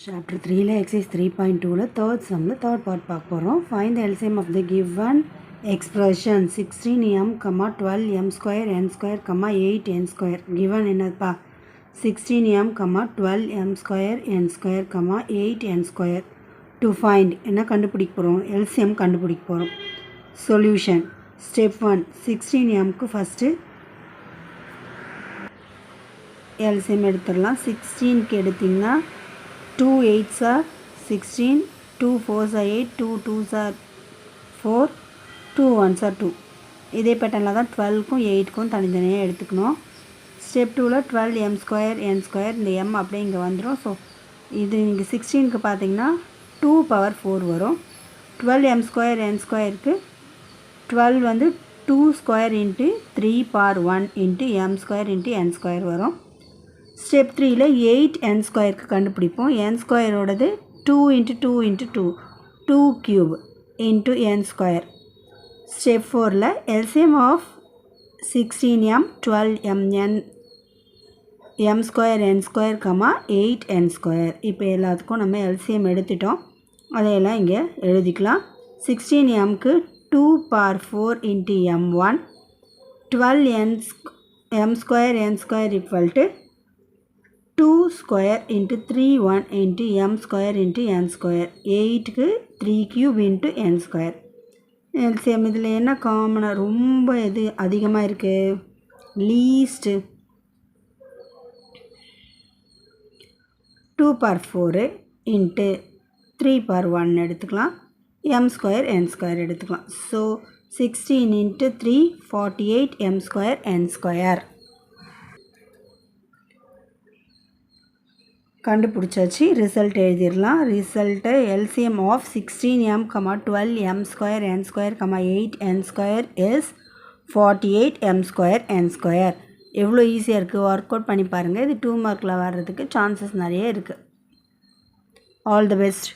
Chapter 3 exercise 3.2 third sum third part பார்க்க போறோம். Find the LCM of the given expression 16m, 12m square n square, 8n square. Given என்னப்பா 16m, 12m square n square, 8n square. To find என்ன கண்டுபிடிக்க போறோம்? LCM கண்டுபிடிக்க போறோம். Solution. Step 1 16m க்கு first LCM எடுத்துடலாம். 16 க்கு எடுத்தீங்கன்னா 2 8s are 16, 2 4s are 8, 2 2s are 4, 2 1s are 2. இதே பேட்டர்னில் தான் 12க்கும் 8க்கும் தனித்தனியாக எடுத்துக்கணும். ஸ்டெப் 2ல் 12m ஸ்கொயர் n ஸ்கொயர் இந்த m அப்படியே இங்கே வந்துடும். ஸோ இது இங்கே 16க்கு பார்த்தீங்கன்னா 2 power 4 வரும். 12m ஸ்கொயர் n ஸ்கொயருக்கு 12 வந்து 2 square into 3 power 1 into m square into n square வரும். ஸ்டெப் 3ல் 8n ஸ்கொயருக்கு கண்டுபிடிப்போம். n ஸ்கொயரோடது 2 into 2 into 2 2 cube into n square. Step 4ல் LCM of 16m 12m m square n square 8n square. இப்போ எல்லாத்துக்கும் நம்ம எல்சிஎம் எடுத்துட்டோம். அதையெல்லாம் இங்கே எழுதிக்கலாம். 16mக்கு 2 power 4 into m1, 12 m square n square equal to 2 square into 3 1 into m square into n square. 8க்கு 3 cube into n square. LCM இதில் என்ன காமனாக ரொம்ப எது அதிகமாக இருக்குது? லீஸ்ட்டு 2 power 4 இன்ட்டு 3 power 1 எடுத்துக்கலாம். m ஸ்கொயர் n ஸ்கொயர் எடுத்துக்கலாம். So 16 into 3 48 m square n square. கண்டுபிடிச்சாச்சு. ரிசல்ட் எழுதிடலாம். Result LCM of 16m, 12m square n square, 8n square is 48m square n square. எவ்வளோ ஈஸியாக இருக்குது, ஒர்க் அவுட் பண்ணி பாருங்கள். இது 2 மார்க்கில் வர்றதுக்கு சான்சஸ் நிறைய இருக்குது. All the best.